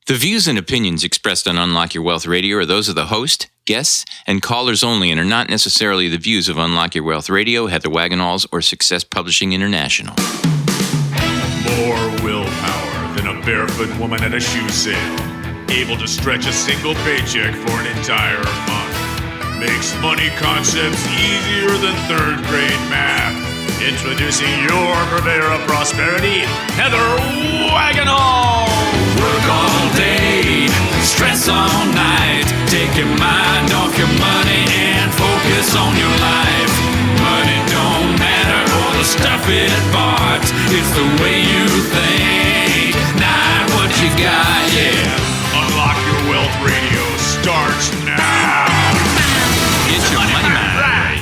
The views and opinions expressed on Unlock Your Wealth Radio are those of the host, guests, and callers only and are not necessarily the views of Unlock Your Wealth Radio, Heather Wagenhals, or Success Publishing International. More willpower than a barefoot woman at a shoe sale. Able to stretch a single paycheck for an entire month. Makes money concepts easier than third grade math. Introducing your purveyor of prosperity, Heather Wagenhals. Work all day, stress all night. Take your mind off your money and focus on your life. Money don't matter or the stuff it bought. It's the way you think, not what you got, yeah. Unlock Your Wealth Radio starts now. Get your money mind.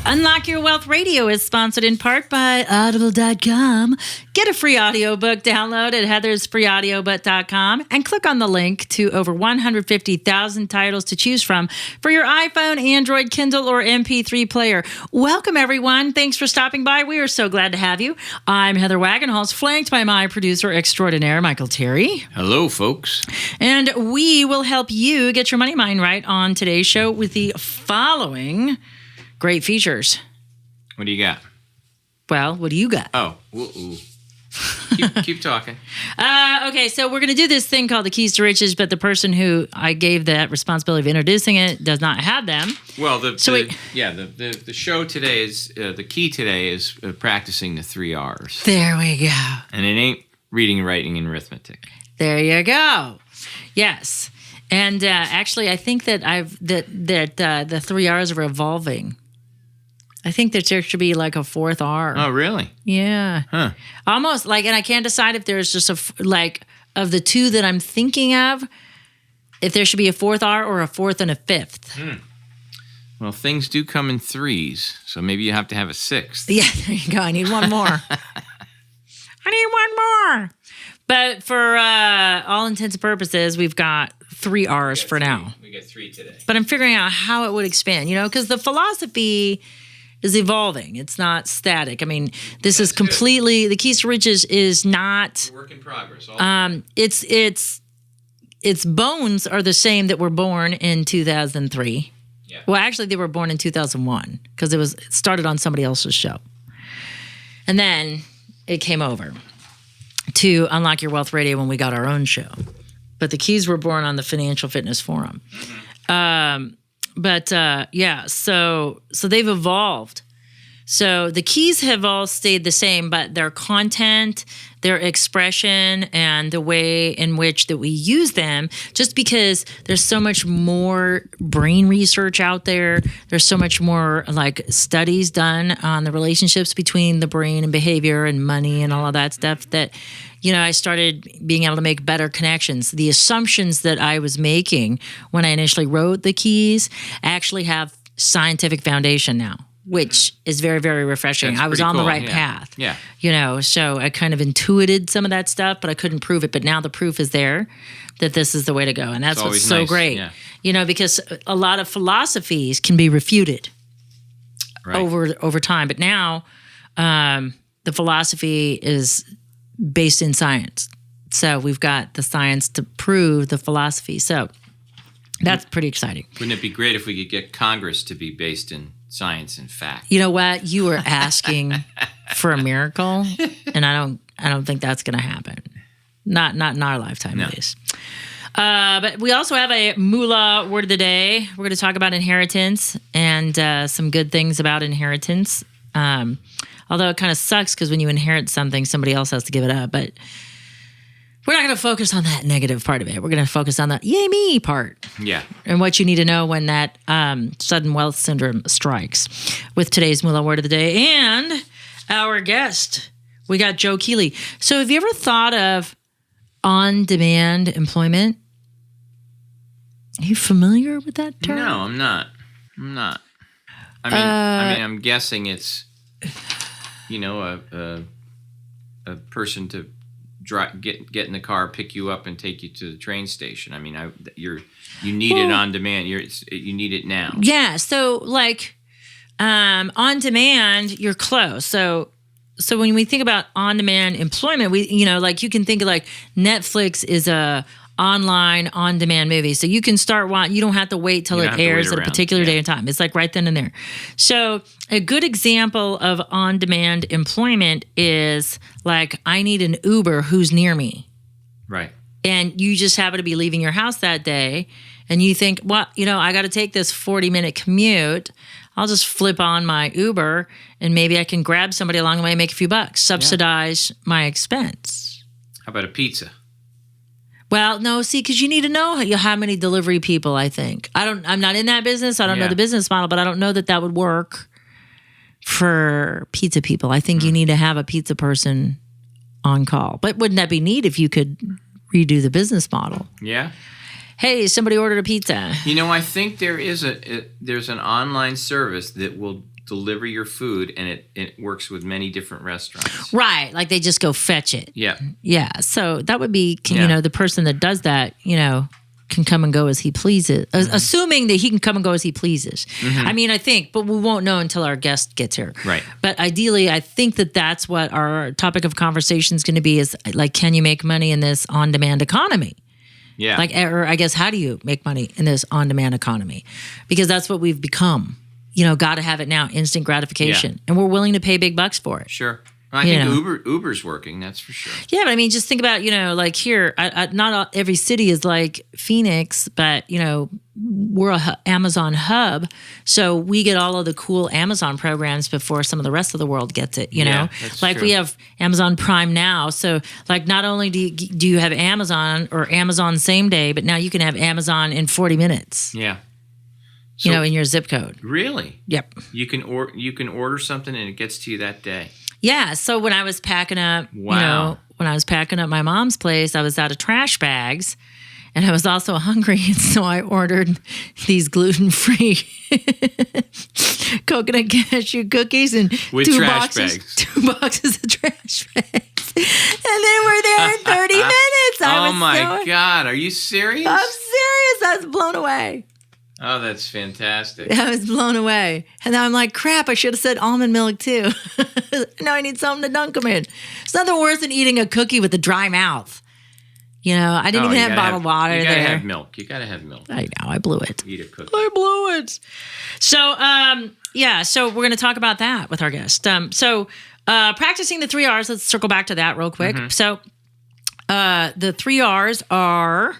Unlock Your Wealth Radio is sponsored in part by Audible.com. Get a free audiobook download at heathersfreeaudiobook.com and click on the link to over 150,000 titles to choose from for your iPhone, Android, Kindle, or MP3 player. Welcome, everyone. Thanks for stopping by. We are so glad to have you. I'm Heather Wagenhals, flanked by my producer extraordinaire, Michael Terry. Hello, folks. And we will help you get your money mind right on today's show with the following great features. What do you got? Well, what do you got? Oh, ooh. Keep talking. Okay, so we're going to do this thing called the Keys to Riches, but the person who I gave that responsibility of introducing it does not have them. Well, the show today is, the key today is practicing the 3 R's. There we go. And it ain't reading, writing, and arithmetic. There you go. Yes. And actually, I think that the 3 R's are evolving. I think that there should be like a 4th R. Oh, really? Yeah. Huh. Almost like, and I can't decide if there's just of the two that I'm thinking of, if there should be a 4th R or a 4th and a 5th. Well, things do come in 3s, so maybe you have to have a 6th. Yeah, there you go. I need one more. I need one more. But for all intents and purposes, we've got 3 R's for now. We got 3 today. But I'm figuring out how it would expand, because the philosophy is evolving. It's not static. I mean, this is completely, good. The Keys to Riches is not... Work in progress. Its bones are the same that were born in 2003. Yeah. Well, actually, they were born in 2001 because it started on somebody else's show. And then it came over to Unlock Your Wealth Radio when we got our own show. But the keys were born on the Financial Fitness Forum. Mm-hmm. So they've evolved. So the keys have all stayed the same, but their content, their expression, and the way in which that we use them, just because there's so much more brain research out there, there's so much more like studies done on the relationships between the brain and behavior and money and all of that stuff that, I started being able to make better connections. The assumptions that I was making when I initially wrote the keys actually have scientific foundation now, which is very, very refreshing. That's I was on cool. the right Yeah. path. Yeah. So I kind of intuited some of that stuff, but I couldn't prove it. But now the proof is there that this is the way to go. And that's what's so nice. great. Yeah. Because a lot of philosophies can be refuted over time. But now the philosophy is based in science. So we've got the science to prove the philosophy. So that's pretty exciting. Wouldn't it be great if we could get Congress to be based in science and fact? You know what? You were asking for a miracle, and I don't think that's going to happen. Not in our lifetime, at least. But we also have a moolah word of the day. We're going to talk about inheritance and some good things about inheritance. Although it kind of sucks because when you inherit something, somebody else has to give it up. But we're not going to focus on that negative part of it. We're going to focus on the yay me part. Yeah. And what you need to know when that sudden wealth syndrome strikes. With today's moolah word of the day and our guest, we got Joe Keeley. So have you ever thought of on-demand employment? Are you familiar with that term? No, I'm not. I mean, I'm guessing it's, a person to get in the car, pick you up, and take you to the train station. I mean, you need it on demand. You need it now. Yeah. So on demand, you're close. So when we think about on demand employment, you can think of like Netflix is a online on-demand movies. So you can start watching. You don't have to wait till it airs at a particular day and time. It's like right then and there. So a good example of on-demand employment is like, I need an Uber who's near me. Right. And you just happen to be leaving your house that day and you think, well, I got to take this 40-minute commute. I'll just flip on my Uber and maybe I can grab somebody along the way and make a few bucks, subsidize my expense. How about a pizza? Well, no, see, because you need to know how many delivery people, I think. I'm not in that business. I don't know the business model, but I don't know that would work for pizza people. I think you need to have a pizza person on call. But wouldn't that be neat if you could redo the business model? Yeah. Hey, somebody ordered a pizza. I think there's an online service that will deliver your food, and it works with many different restaurants. Right, like they just go fetch it. Yeah. Yeah, so that would be, the person that does that, can come and go as he pleases, assuming that he can come and go as he pleases. I mean, I think, but we won't know until our guest gets here. Right. But ideally, I think that's what our topic of conversation is going to be is like, can you make money in this on-demand economy? Yeah. Like, or I guess, how do you make money in this on-demand economy? Because that's what we've become. Got to have it now, instant gratification. Yeah. And we're willing to pay big bucks for it. Sure. I think Uber's working, that's for sure. Yeah, but I mean, just think about, like here, not every city is like Phoenix, but, we're a Amazon hub. So we get all of the cool Amazon programs before some of the rest of the world gets it, know? That's like true. We have Amazon Prime now. So like not only do you have Amazon or Amazon same day, but now you can have Amazon in 40 minutes. Yeah. So, in your zip code. Really? Yep. You can order something and it gets to you that day. Yeah. So when I was packing up, wow. When I was packing up my mom's place, I was out of trash bags and I was also hungry. And so I ordered these gluten-free coconut cashew cookies and with two bags. 2 boxes of trash bags. And they were there in 30 minutes. Oh my God. Are you serious? I'm serious. I was blown away. Oh, that's fantastic. I was blown away. And then I'm like, crap, I should have said almond milk too. Now I need something to dunk them in. It's nothing worse than eating a cookie with a dry mouth. I didn't even have bottled water there. You gotta have milk. You gotta have milk. I know, I blew it. Eat a cookie. I blew it. So, so we're going to talk about that with our guest. Practicing the 3 R's, let's circle back to that real quick. Mm-hmm. So, the 3 R's are...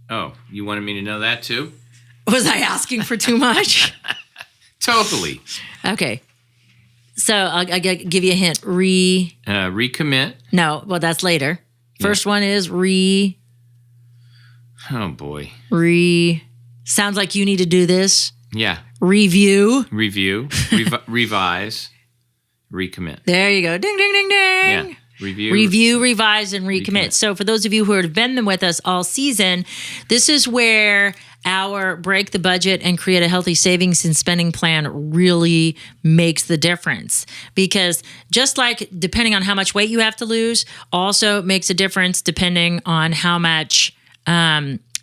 Oh, you wanted me to know that too? Was I asking for too much? Totally. Okay. So I'll give you a hint. Recommit. No, well, that's later. First one is Oh, boy. Sounds like you need to do this. Yeah. Review. Revise. Recommit. There you go. Ding, ding, ding, ding. Yeah. Review, revise, and recommit. So for those of you who have been with us all season, this is where our break the budget and create a healthy savings and spending plan really makes the difference. Because just like depending on how much weight you have to lose, also makes a difference depending on how much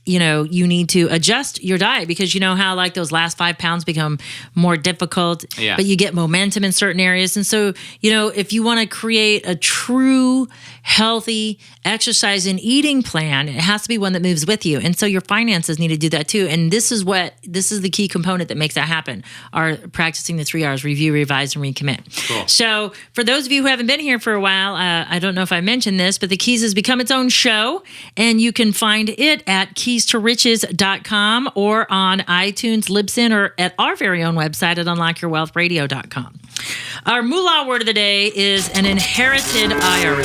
you need to adjust your diet, because you know how like those last 5 pounds become more difficult, but you get momentum in certain areas. And so, if you want to create a true healthy exercise and eating plan, it has to be one that moves with you. And so your finances need to do that too. And this is the key component that makes that happen, are practicing the 3 R's: review, revise, and recommit. Cool. So for those of you who haven't been here for a while, I don't know if I mentioned this, but the Keys has become its own show, and you can find it at keystoriches.com or on iTunes, Libsyn, or at our very own website at unlockyourwealthradio.com. Our moolah word of the day is an inherited IRA.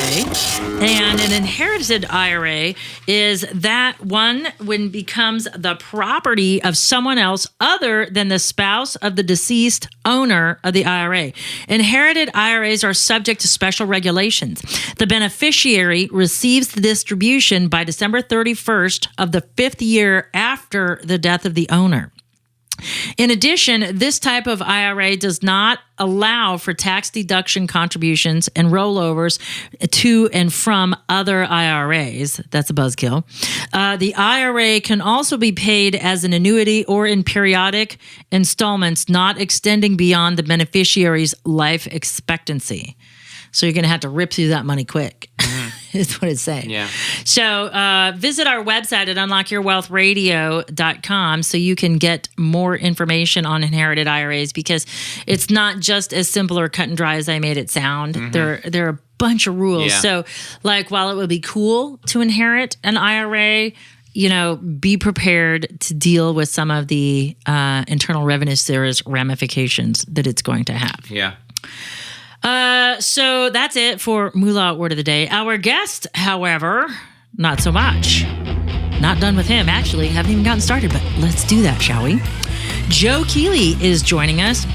And an inherited IRA is that one when it becomes the property of someone else other than the spouse of the deceased owner of the IRA. Inherited IRAs are subject to special regulations. The beneficiary receives the distribution by December 31st of the 5th year after the death of the owner. In addition, this type of IRA does not allow for tax deduction contributions and rollovers to and from other IRAs. That's a buzzkill. The IRA can also be paid as an annuity or in periodic installments, not extending beyond the beneficiary's life expectancy. So you're going to have to rip through that money quick. is what it's saying. Yeah. So visit our website at unlockyourwealthradio.com so you can get more information on inherited IRAs, because it's not just as simple or cut and dry as I made it sound. There are a bunch of rules. Yeah. So like, while it would be cool to inherit an IRA, be prepared to deal with some of the Internal Revenue Service ramifications that it's going to have. Yeah. So that's it for Moolah Word of the Day. Our guest, however, not so much. Not done with him, actually. Haven't even gotten started, but let's do that, shall we? Joe Keeley is joining us.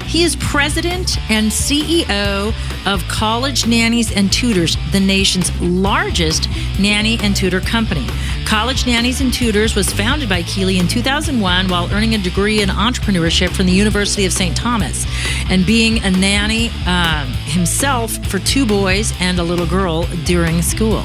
He is president and CEO of College Nannies and Tutors, the nation's largest nanny and tutor company. College Nannies and Tutors was founded by Keeley in 2001 while earning a degree in entrepreneurship from the University of St. Thomas and being a nanny himself for 2 boys and a little girl during school.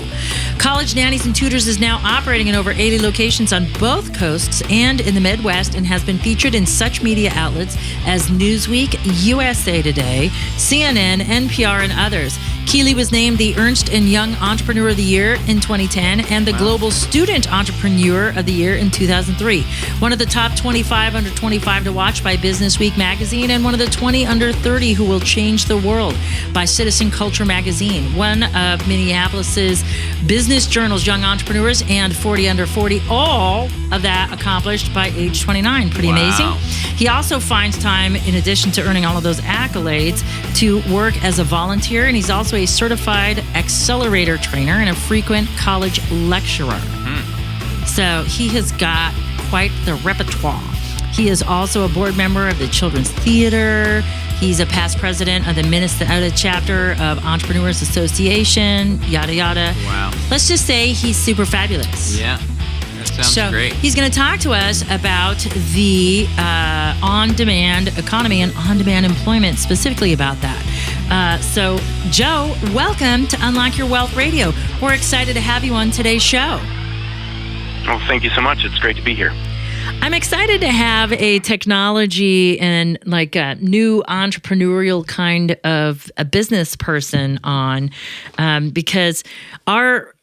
College Nannies and Tutors is now operating in over 80 locations on both coasts and in the Midwest, and has been featured in such media outlets as Newsweek, USA Today, CNN, NPR, and others. Keeley was named the Ernst & Young Entrepreneur of the Year in 2010 and the Global Student Entrepreneur of the Year in 2003. One of the top 25 under 25 to watch by Business Week magazine, and one of the 20 under 30 who will change the world by Citizen Culture magazine. One of Minneapolis's Business Journal's Young Entrepreneurs, and 40 under 40, all of that accomplished by age 29. Pretty amazing. He also finds time, in addition to earning all of those accolades, to work as a volunteer, and he's also a certified accelerator trainer and a frequent college lecturer. So he has got quite the repertoire. He is also a board member of the Children's Theater. He's a past president of the Minnesota chapter of Entrepreneurs Association, yada, yada. Wow. Let's just say he's super fabulous. Yeah. That sounds great. He's going to talk to us about the on-demand economy and on-demand employment, specifically about that. So, Joe, welcome to Unlock Your Wealth Radio. We're excited to have you on today's show. Well, thank you so much. It's great to be here. I'm excited to have a technology and like a new entrepreneurial kind of a business person on, because our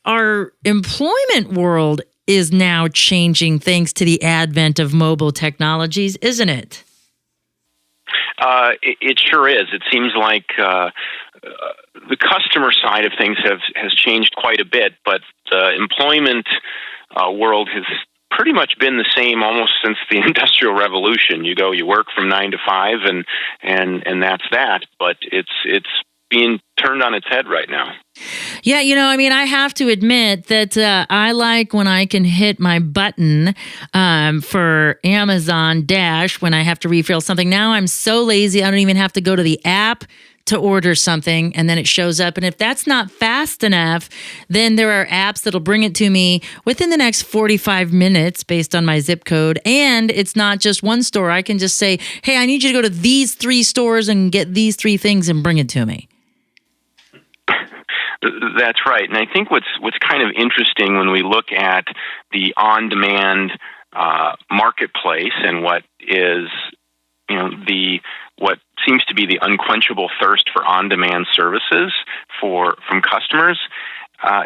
employment world is now changing thanks to the advent of mobile technologies, isn't it? It sure is. It seems like the customer side of things has changed quite a bit, but the employment world has pretty much been the same almost since the Industrial Revolution. You work from 9 to 5, and that's that. But it's being turned on its head right now. Yeah, I have to admit that I like when I can hit my button for Amazon Dash when I have to refill something. Now I'm so lazy, I don't even have to go to the app to order something, and then it shows up. And if that's not fast enough, then there are apps that'll bring it to me within the next 45 minutes based on my zip code. And it's not just one store. I can just say, hey, I need you to go to these 3 stores and get these 3 things and bring it to me. That's right. And I think what's kind of interesting when we look at the on-demand marketplace and what is, what seems to be the unquenchable thirst for on-demand services from customers,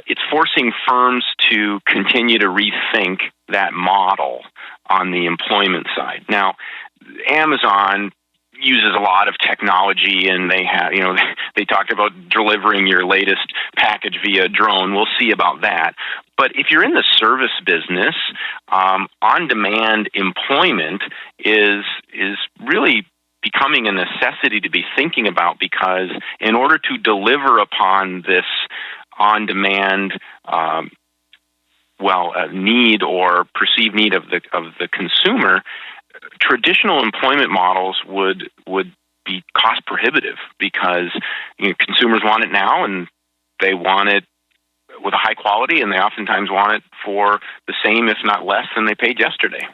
it's forcing firms to continue to rethink that model on the employment side. Now, Amazon uses a lot of technology, and they talked about delivering your latest package via drone. We'll see about that. But if you're in the service business, on-demand employment is really becoming a necessity to be thinking about, because in order to deliver upon this on-demand need or perceived need of the consumer, traditional employment models would be cost prohibitive, because consumers want it now, and they want it with a high quality, and they oftentimes want it for the same, if not less, than they paid yesterday.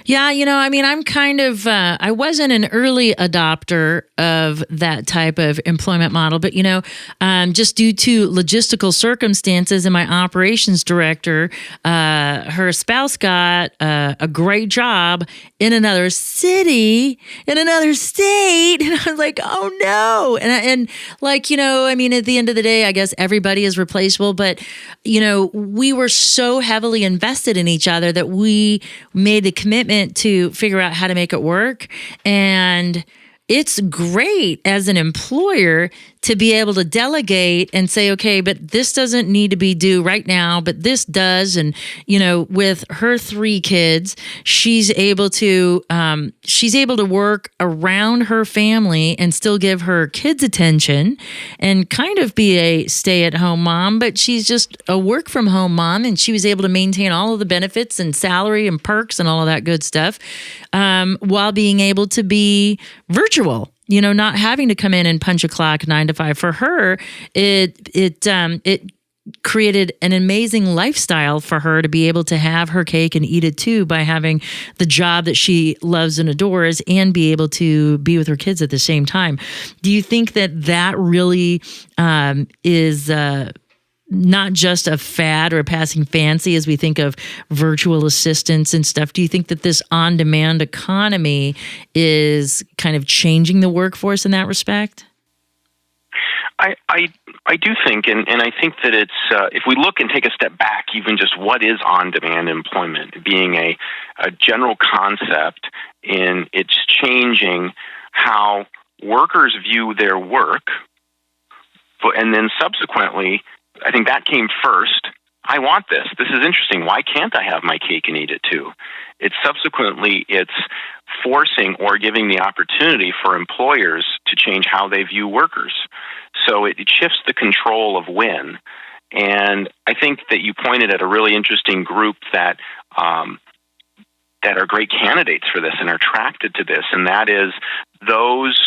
Yeah, I'm kind of, I wasn't an early adopter of that type of employment model, but, just due to logistical circumstances and my operations director, her spouse got a great job in another city, in another state. And I was like, oh no. And at the end of the day, I guess everybody is replaceable, but, we were so heavily invested in each other that we made the commitment to figure out how to make it work. And it's great as an employer to be able to delegate and say, okay, but this doesn't need to be due right now, but this does. And, with her 3 kids, she's able to work around her family and still give her kids attention and kind of be a stay-at-home mom, but she's just a work-from-home mom, and she was able to maintain all of the benefits and salary and perks and all of that good stuff, while being able to be virtual. Not having to come in and punch a clock 9 to 5. For her, it created an amazing lifestyle for her to be able to have her cake and eat it too, by having the job that she loves and adores and be able to be with her kids at the same time. Do you think that really is not just a fad or a passing fancy as we think of virtual assistants and stuff? Do you think that this on-demand economy is kind of changing the workforce in that respect? I do think, and I think that it's, if we look and take a step back, even just what is on-demand employment, being a general concept, in it's changing how workers view their work, and then subsequently, I think that came first. I want this. This is interesting. Why can't I have my cake and eat it too? It's forcing or giving the opportunity for employers to change how they view workers. So it shifts the control of when. And I think that you pointed at a really interesting group that are great candidates for this and are attracted to this, and that is those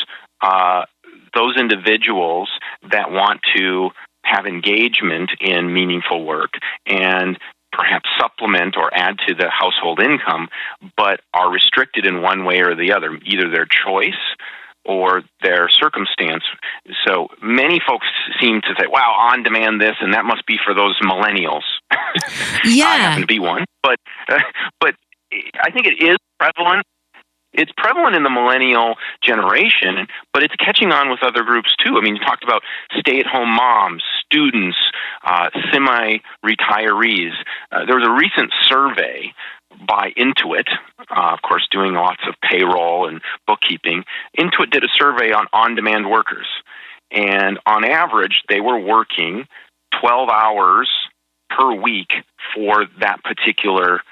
individuals that want to have engagement in meaningful work and perhaps supplement or add to the household income, but are restricted in one way or the other, either their choice or their circumstance. So many folks seem to say, wow, on-demand this, and that must be for those millennials. Yeah. I happen to be one. But I think it is prevalent. It's prevalent in the millennial generation, but it's catching on with other groups too. I mean, you talked about stay-at-home moms, students, semi-retirees. There was a recent survey by Intuit, of course, doing lots of payroll and bookkeeping. Intuit did a survey on on-demand workers, and on average, they were working 12 hours per week for that particular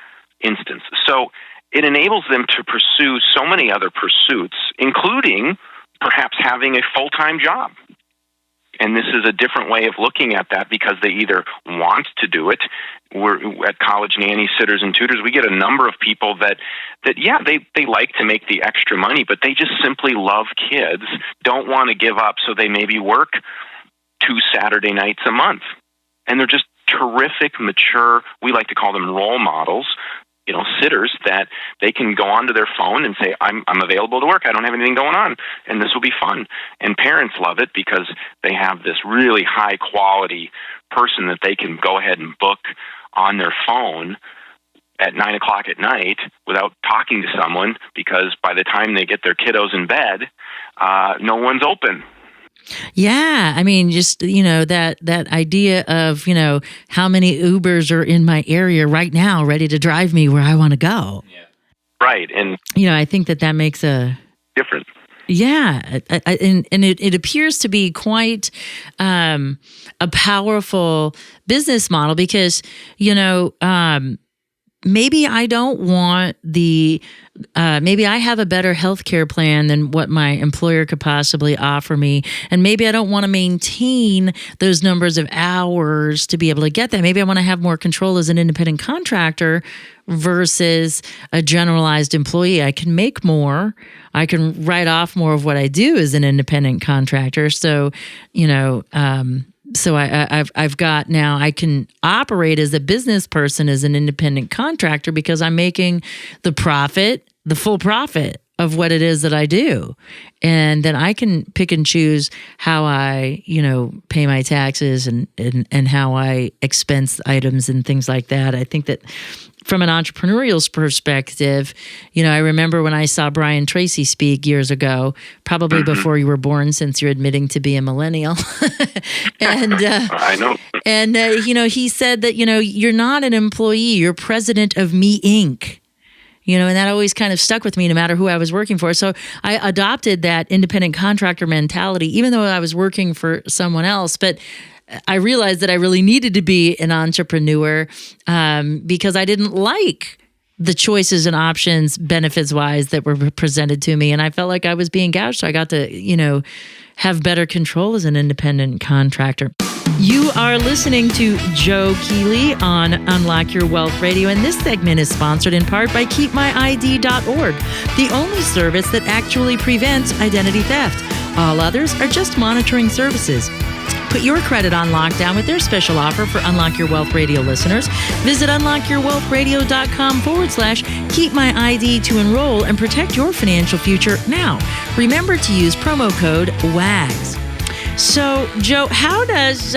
instance. So it enables them to pursue so many other pursuits, including perhaps having a full-time job. And this is a different way of looking at that because they either want to do it. We're at College Nannies, Sitters, and Tutors, we get a number of people that they like to make the extra money, but they just simply love kids, don't want to give up, so they maybe work 2 Saturday nights a month. And they're just terrific, mature, we like to call them role models, sitters that they can go onto their phone and say, I'm available to work. I don't have anything going on, and this will be fun. And parents love it because they have this really high quality person that they can go ahead and book on their phone at 9 o'clock at night without talking to someone, because by the time they get their kiddos in bed, no one's open. Yeah. I mean, just, that idea of, how many Ubers are in my area right now ready to drive me where I want to go. Yeah. Right. And, I think that makes a difference. Yeah. And it appears to be quite a powerful business model because, maybe I don't want maybe I have a better healthcare plan than what my employer could possibly offer me. And maybe I don't want to maintain those numbers of hours to be able to get that. Maybe I want to have more control as an independent contractor versus a generalized employee. I can make more. I can write off more of what I do as an independent contractor. So, So I've got now I can operate as a business person as an independent contractor because I'm making the profit, the full profit of what it is that I do. And then I can pick and choose how I, pay my taxes and how I expense items and things like that. I think that from an entrepreneurial perspective, I remember when I saw Brian Tracy speak years ago, probably before you were born, since you're admitting to be a millennial. And I know. And he said that you're not an employee, you're president of Me Inc. And that always kind of stuck with me no matter who I was working for. So I adopted that independent contractor mentality, even though I was working for someone else. But I realized that I really needed to be an entrepreneur because I didn't like the choices and options benefits-wise that were presented to me. And I felt like I was being gouged. So I got to, have better control as an independent contractor. You are listening to Joe Keeley on Unlock Your Wealth Radio, and this segment is sponsored in part by KeepMyID.org, the only service that actually prevents identity theft. All others are just monitoring services. Put your credit on lockdown with their special offer for Unlock Your Wealth Radio listeners. Visit unlockyourwealthradio.com/keepmyid to enroll and protect your financial future now. Remember to use promo code WAGS. So, Joe, how does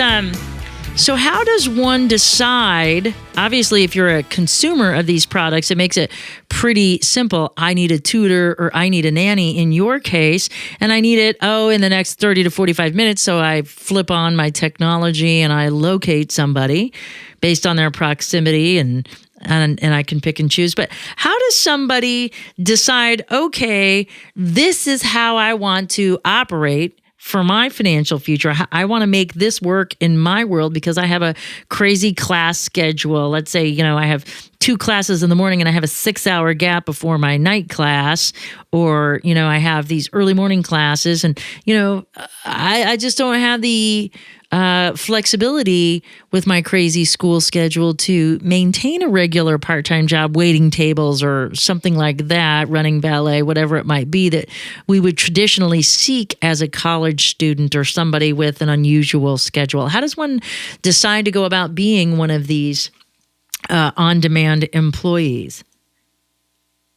one decide? Obviously, if you're a consumer of these products, it makes it pretty simple. I need a tutor or I need a nanny in your case, and I need it, in the next 30 to 45 minutes. So I flip on my technology and I locate somebody based on their proximity and I can pick and choose. But how does somebody decide, okay, this is how I want to operate for my financial future? I want to make this work in my world because I have a crazy class schedule. Let's say, I have 2 classes in the morning and I have a 6-hour gap before my night class, or, I have these early morning classes and, I just don't have the flexibility with my crazy school schedule to maintain a regular part-time job, waiting tables or something like that, running ballet, whatever it might be that we would traditionally seek as a college student or somebody with an unusual schedule. How does one decide to go about being one of these on-demand employees?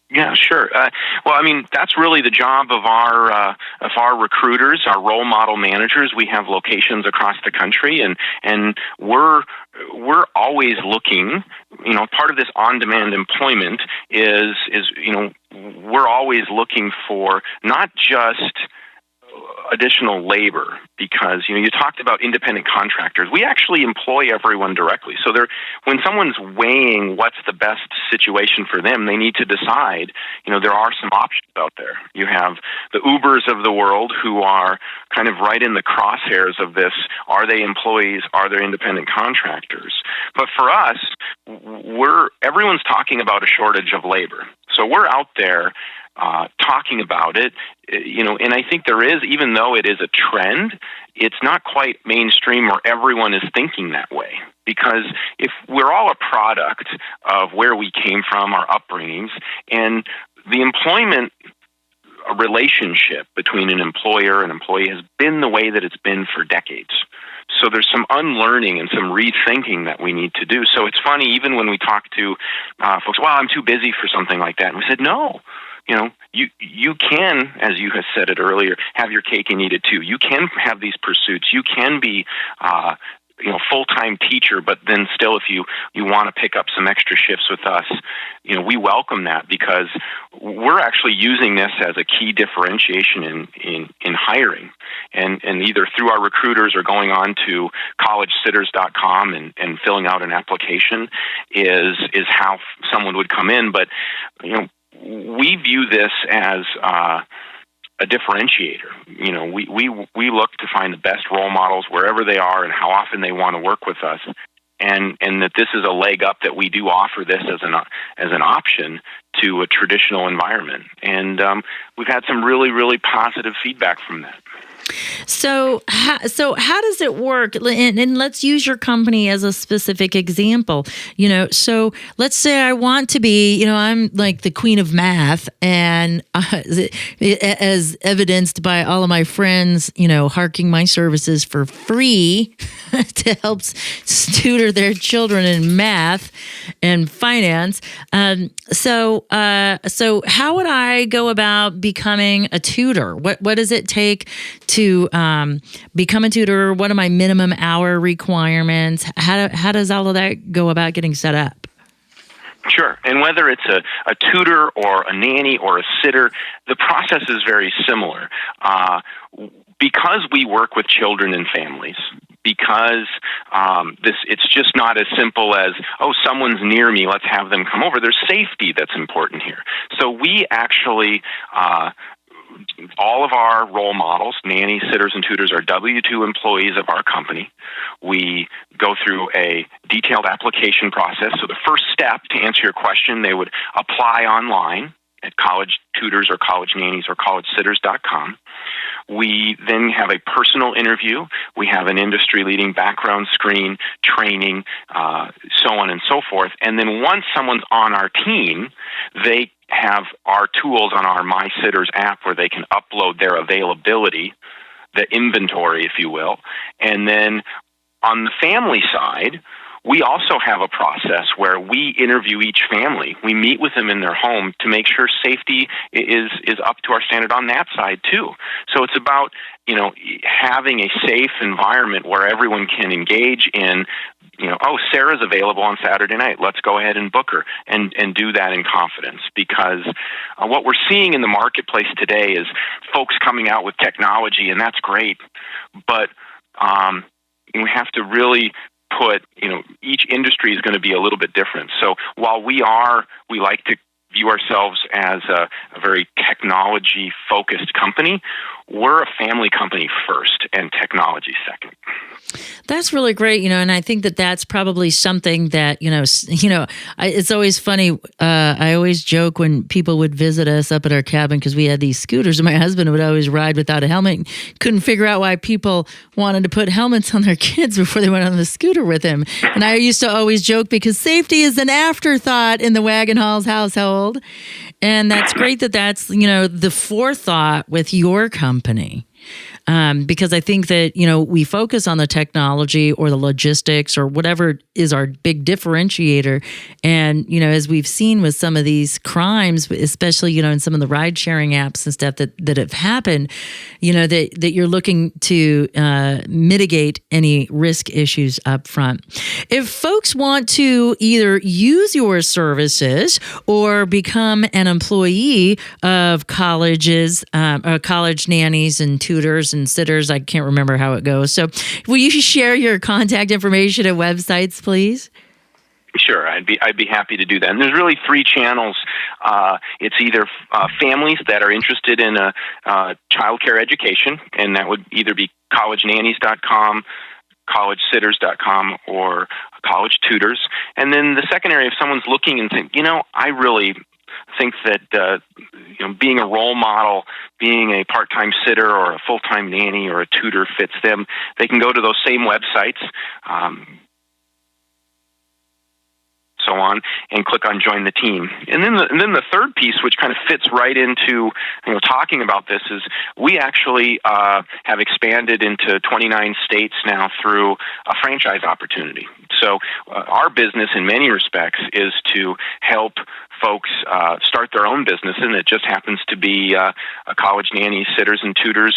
Yeah, sure. That's really the job of our recruiters, our role model managers. We have locations across the country, and we're always looking. Part of this on-demand employment is we're always looking for not just additional labor, because you talked about independent contractors. We actually employ everyone directly. So when someone's weighing what's the best situation for them, they need to decide. There are some options out there. You have the Ubers of the world who are kind of right in the crosshairs of this. Are they employees? Are they independent contractors? But for us, everyone's talking about a shortage of labor. So we're out there talking about it, and I think there is, even though it is a trend, it's not quite mainstream or everyone is thinking that way. Because if we're all a product of where we came from, our upbringings, and the employment relationship between an employer and employee has been the way that it's been for decades. So there's some unlearning and some rethinking that we need to do. So it's funny, even when we talk to folks, I'm too busy for something like that. And we said, no. You can, as you have said it earlier, have your cake and eat it too. You can have these pursuits. You can be, full-time teacher, but then still, if you want to pick up some extra shifts with us, we welcome that, because we're actually using this as a key differentiation in hiring, and either through our recruiters or going on to collegesitters.com and filling out an application is how someone would come in. But we view this as a differentiator. We look to find the best role models wherever they are and how often they want to work with us, and that this is a leg up, that we do offer this as an option to a traditional environment. And we've had some really, really positive feedback from that. So how does it work? And let's use your company as a specific example. So let's say I want to be, I'm like the queen of math, and as evidenced by all of my friends, harking my services for free to help tutor their children in math and finance. So how would I go about becoming a tutor? What does it take to become a tutor? What are my minimum hour requirements? How does all of that go about getting set up? Sure. And whether it's a tutor or a nanny or a sitter, the process is very similar. Because we work with children and families, because it's just not as simple as, someone's near me, let's have them come over. There's safety that's important here. So we actually... all of our role models, nannies, sitters, and tutors, are W-2 employees of our company. We go through a detailed application process. So the first step, to answer your question, they would apply online at college tutors or college nannies or collegesitters.com. We then have a personal interview. We have an industry-leading background screen, training, so on and so forth. And then once someone's on our team, they have our tools on our My Sitters app where they can upload their availability, the inventory, if you will. And then on the family side, we also have a process where we interview each family. We meet with them in their home to make sure safety is up to our standard on that side too. So it's about, having a safe environment where everyone can engage in, Sarah's available on Saturday night. Let's go ahead and book her and do that in confidence, because what we're seeing in the marketplace today is folks coming out with technology, and that's great, but we have to really put, each industry is going to be a little bit different. So while we like to view ourselves as a very technology-focused company, we're a family company first and technology second. That's really great, and I think that that's probably something that, it's always funny. I always joke when people would visit us up at our cabin, because we had these scooters, and my husband would always ride without a helmet. Couldn't figure out why people wanted to put helmets on their kids before they went on the scooter with him. And I used to always joke, because safety is an afterthought in the Wagenhals household. And that's great that that's, the forethought with your company. Because I think that, we focus on the technology or the logistics or whatever is our big differentiator. And, as we've seen with some of these crimes, especially, in some of the ride sharing apps and stuff that have happened, that you're looking to mitigate any risk issues up front. If folks want to either use your services or become an employee of colleges, college nannies and tutors and sitters, I can't remember how it goes. So will you share your contact information and websites, please? Sure, I'd be happy to do that. And there's really three channels. It's either families that are interested in childcare education, and that would either be collegenannies.com, collegesitters.com, or college tutors. And then the second area, if someone's looking and think, I really think that being a role model, being a part-time sitter or a full-time nanny or a tutor fits them, they can go to those same websites, so on, and click on Join the Team. And then the third piece, which kind of fits right into talking about this, is we actually have expanded into 29 states now through a franchise opportunity. So our business, in many respects, is to help folks start their own business, and it just happens to be a college nannies, sitters, and tutors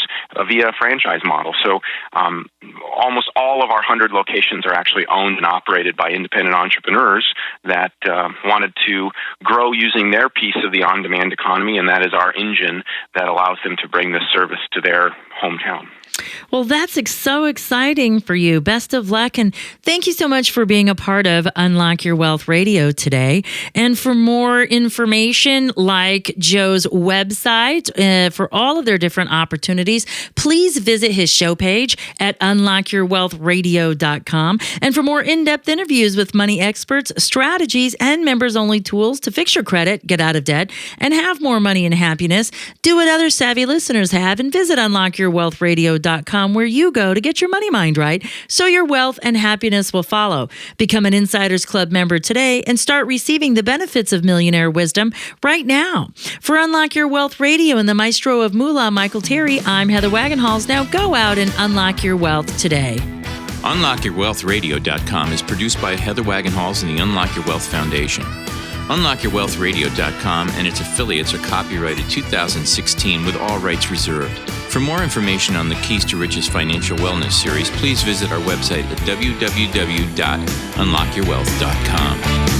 via a franchise model. So almost all of our 100 locations are actually owned and operated by independent entrepreneurs that wanted to grow using their piece of the on-demand economy, and that is our engine that allows them to bring this service to their hometown. Well, that's so exciting for you. Best of luck. And thank you so much for being a part of Unlock Your Wealth Radio today. And for more more information like Joe's website for all of their different opportunities, please visit his show page at unlockyourwealthradio.com. And for more in-depth interviews with money experts, strategies, and members-only tools to fix your credit, get out of debt, and have more money and happiness, do what other savvy listeners have and visit unlockyourwealthradio.com, where you go to get your money mind right so your wealth and happiness will follow. Become an Insiders Club member today and start receiving the benefits of millionaire wisdom right now. For Unlock Your Wealth Radio and the maestro of moolah, Michael Terry, I'm Heather Wagenhals. Now go out and unlock your wealth today. UnlockYourWealthRadio.com is produced by Heather Wagenhals and the Unlock Your Wealth Foundation. UnlockYourWealthRadio.com and its affiliates are copyrighted 2016 with all rights reserved. For more information on the Keys to Riches Financial Wellness Series, please visit our website at www.unlockyourwealth.com.